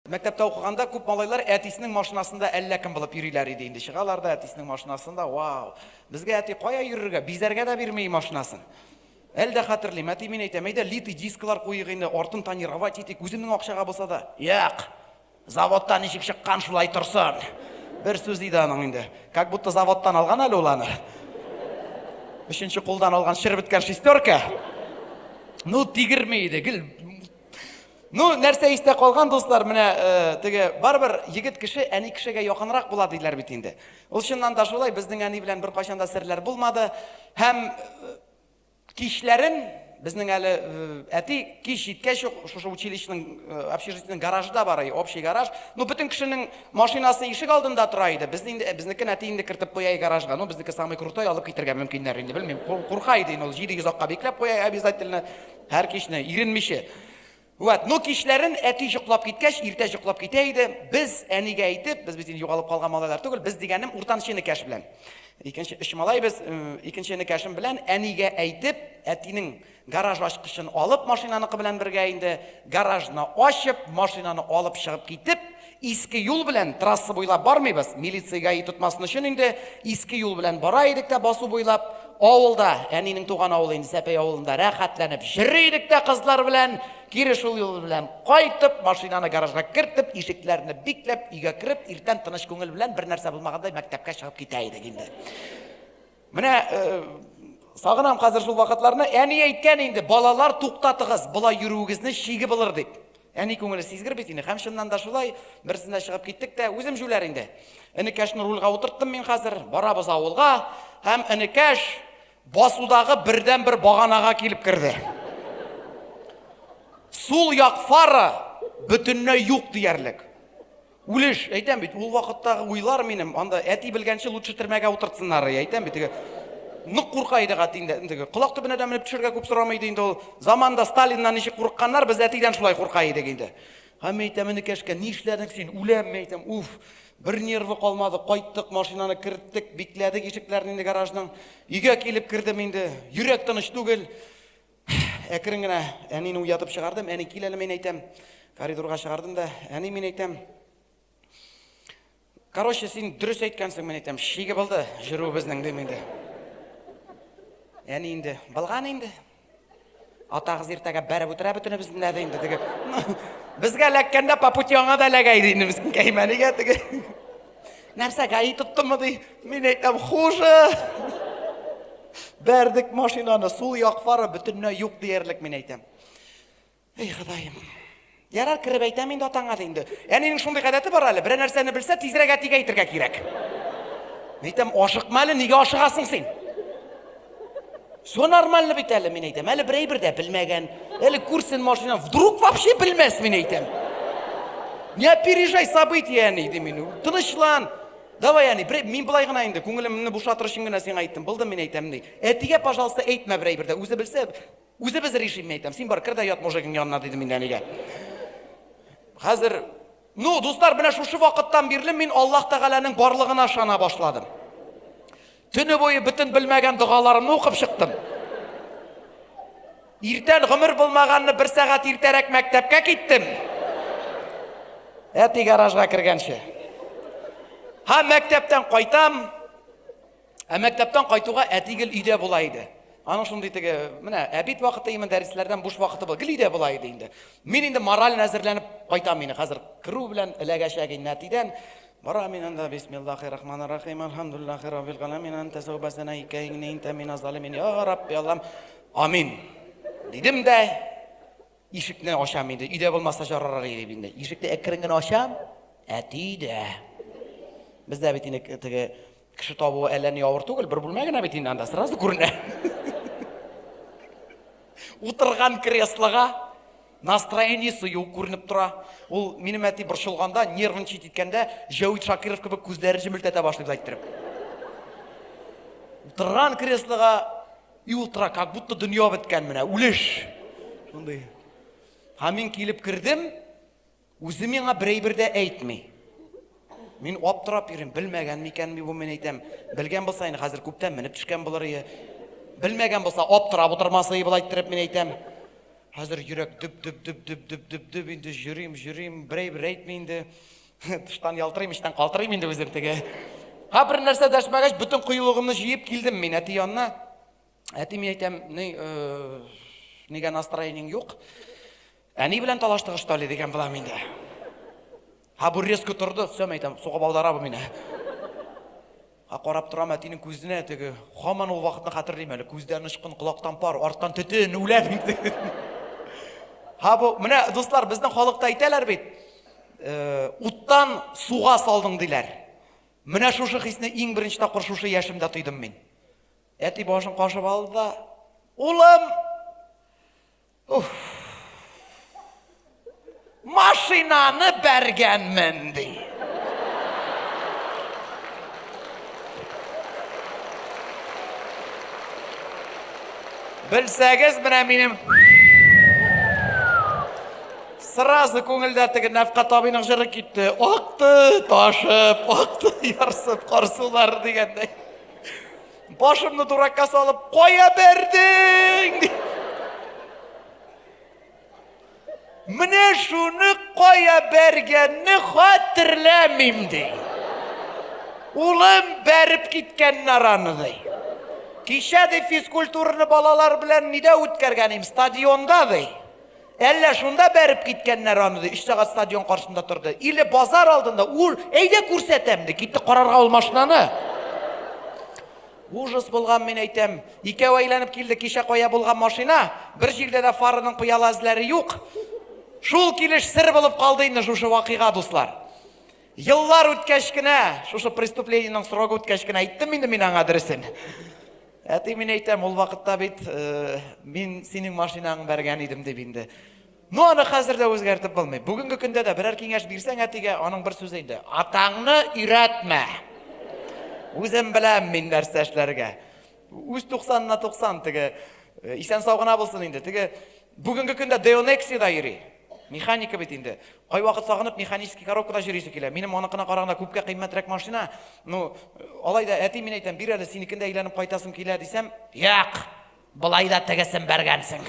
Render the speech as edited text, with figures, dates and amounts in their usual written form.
Мәктәптә укығанда күп малайлар әтисенең машинасында әллә кем булып йөриләр иде инде. Чыгалар да әтисенең машинасында, вау. Безгә әти кая йөрергә, бизәргә дә бирмәй машинасын. Әлдә хәтерлим, әти мин әйтәм, әйдә литый дискалар куйыйк инде, артын тонировать итик, үземнең акчага булса да. Як, заводтан ничек чыккан шулай торсын. Бер сүз иде аның инде. Как будто заводтан алган әле ул аны. Өченче кулдан алган шыр беткән шестерка. Ну, тигерми иде, гел. Ну, нәрсә истә калган дуслар, менә теге барбер егет кеше әни кешегә якынрак була диләр бит инде. Ул чыннан да шулай, безнең әни белән бер кайчан да серләр булмады. Һәм кичләрен безнең әле әти кич җиткәч шушы училищеның общежитиеның гаражында бар, общий гараж. Ну, бөтен кешенең машинасы ишек алдында тора иде. Безнекен әти инде кертеп куя гаражга. Ну, безнеке самый крутой алып китергә мөмкиннәр инде, белмим. Курка иде ул 700 акка бикләп куя обязательно һәр кичне иренмичә. Вот, ну кичләрен әти йоклап киткәч, иртә йоклап китә иде. Без әнигә әйтеп, без бит инде югалып калган малайлар түгел, без дигәнем уртанчы кәш белән. Икенче өч малай без икенче кәшем белән әнигә әйтеп, әтинең гараж ачкычын алып машинаныкы белән бергә инде гаражны ачып, машинаны алып чыгып китеп, иске юл белән трасса буйлап бармыйбыз. Милициягә тотмасын өчен инде иске юл белән бара идек тә басу буйлап авылда, әнинең туган авылы инде Сәпәй авылында рәхәтләнеп йөри идек тә кызлар белән. Кире шул юл белән кайтып, машинаны гаражга кертеп, ишекләрне бикләп, өйгә кереп, иртән тыныч күңел белән бер нәрсә булмагандай мәктәпкә чыгып китә идек инде. Менә сагынам хәзер шул вакытларны. Әни әйткән инде, балалар туктатыгыз, булай йөрүегезне шиге булыр дип. Әни күңеле сизгер бит инде. Һәм шуннан да шулай берсендә чыгып киттек тә, үзем җүләр инде. Энекәшне рульга утырттым мин хәзер, барабыз авылга, һәм энекәш басудагы бердән бер баганага килеп керде. Сул як фары бөтенләй юк диярлек. Үлеш, әйтәм бит, ул вакыттагы уйлар минем, анда әти белгәнче лучше төрмәгә утыртсыннар, әйтәм бит. Нык курка иде гат инде. Колак төбенә дә менеп төшәргә күп сорамый иде инде ул. Заманда Сталиннан ничек курыкканнар, без әтидән шулай курка идек инде. Һәм әйтәм, энекәшкә, ни эшләдең син? Үләм, әйтәм, уф. Бер нервы калмады, кайттык, машинаны керттек, бикләдек ишекләрне инде гаражның. Өйгә килеп кирдем инде. Йөрәк тыныч түгел. Әкрен генә әнине уятып чыгардым. Әни кил әле, мин әйтәм. Коридорга чыгардым да, әни мин әйтәм. Короче, син дөрес әйткәнсең, мин әйтәм. Шиге булды җыру безнең дим инде. Әни инде, булган инде. Атагыз иртәгә бәреп утыра бөтенебезнең дә инде теге. Безгә ләккәндә по пути аңа да ләгәйде инде безнең кәймәнигә теге. Нәрсә гаи тоттымы ди? Мин әйтәм, хуже. Бәрдек машинаны, сул як фары бөтенләй юк диярлек, мин әйтәм. Эй, Ходаем. Ярар киреп әйтәм инде атаңа инде. Әнинең шундый гадәте бар әле, бер нәрсәне белсә, тизрәк әтигә әйтергә кирәк. Әйтәм, ашыкма әле, нигә ашыгасың син? Все нормально бит әле, мин әйтәм. Әле бер дә белмәгән. Әле күрсен машинаны, вдруг вообще белмәс, мин әйтәм. Не опережай события, әни, ди мин. Тынычлан. Давай, әни, мин булай гына инде, күңелемне бушатыр өчен генә сиңа әйттем. Булды, мин әйтәм ди. Әтигә, пожалуйста, әйтмә бер дә. Үзе белсә, үзе без решим, әйтәм. Син бар, кер дә ят мужигың янына, диде мин әнигә. Хәзер, ну, дуслар, менә шушы вакыттан бирле мин Аллаһ Тәгаләнең барлыгына ышана башладым. Төне буе бөтен белмәгән дугаларымны укып чыктым. Иртән гомер булмаганны бер сәгать иртәрәк мәктәпкә киттем. Әти гаражга кергәнче. Һәм мәктәптән кайтам. Мәктәптән кайтуга әтигел өйдә була иде. Аның шундый теге, менә әбит вакыты имен дәресләрдән буш вакыты был. Гел өйдә була иде инде. Мин инде мораль әзерләнеп кайтам мине хәзер. Кирү белән эләгәчәк инде әтидән. Бара мин анда бисмиллаһир-рахманир-рахим. Алхамдулиллаһи раббил аламин. Анта сәүбәсәнә икәйнә инта мин залимин. Я Рабби Аллам. Амин. Дидем дә ишекне ачам инде. Өйдә булмаса жарар иде инде. Ишекне әкрен генә ачам. Әти дә. Бездә бит инде теге кеше табуы әллә ни авыр түгел, бер бүлмә генә бит инде анда сразу күренә. Утырган креслога настроениесе юк күренеп тора. Ул минем әти борчылганда, нервничать иткәндә, Җавит Шакиров кебек күзләре җемелтәтә башлый әйттереп. Утырган креслога и утыра, как будто дөнья беткән менә, үлеш. Шундый. Һәм мин килеп кирдем, үзе миңа бер дә әйтми. Мин аптырап йөрим, белмәгән микәнме бу, мин әйтәм. Белгән булса инде хәзер күптән менеп төшкән булыр иде. Белмәгән булса аптырап утырмасы булай әйттереп мин әйтәм. Хәзер йөрәк дөп инде жүрим, бер әйтми инде. Тыштан ялтырыйм, иштан калтырыйм инде үзем теге. Бер нәрсә дәшмәгәч, бүтән кыюлыгымны җыеп килдем мин әти янына. Әти мин әйтәм, нигә настроениең юк? Әни белән талаштыгы что ли дигән булам инде. Бу резко торды, сөм әйтәм, сугып алдыра бу мине. Карап торам әтинең күзенә, теге һаман ул вакытны хәтерлим әле, күздән ычкын, колактан пар, арттан төтен, үләм инде. Бу менә дуслар, безнең халыкта әйтәләр бит, уттан суга салдың диләр. Менә шушы хисне иң беренче тапкыр шушы яшемдә тойдым мин. Әти башын кашып алды да, улым, машинаны бәргәнмен ди. Белсәгез, менә минем сразу күңелдә теге Нәфкать абыйның җыры китте. Акты, ташып, акты, ярсып, карсулар дигәндәй. Башымны дуракка салып, кая бердең? Менә шуны кая бергәнне хәтерләмим ди. Улым бәреп киткәннәр аны ди. Кичә ди физкультураны балалар белән нидә үткәргәнем? Стадионда ди. Әллә шунда бәреп киткәннәр аны ди. 3 сәгать стадион каршында торды. Иле базар алдында, ул әйдә күрсәтәм ди. Китте карарга ул машинаны. Ужас булган, мин әйтәм. Икәү әйләнеп килде, кичә кая булган машина, бер җирдә дә фарының пыяла эзләре юк. Шул килеш сер булып калды инде шушы вакыйга, дуслар. Еллар үткәч кенә, шушы преступлениенең срогы үткәч кенә әйттем инде мин аңа дөресен. Әти, мин әйтәм, ул вакытта бит мин синең машинаң бәргән идем дип инде. Аны хәзер дә үзгәртеп булмый. Бүгенге көндә дә берәр киңәш бирсәң әтигә, аның бер сүзе инде. Атаңны өйрәтмә. Үзем беләм мин нәрсә эшләргә. Үз 90-на 90 теге исән сау гына булсын инде. Теге бүгенге көндә Deonexida йөри. Механика бит инде. Кай вакыт сагынып механический коробкада йөрисе килә. Минем аныкына караганда күпкә кыйммәтрәк машина. Алай да әти, мин әйтәм, бир әле синекендә әйләнеп кайтасым килә дисәм, "Як, булай да тегесен бәргәнсең."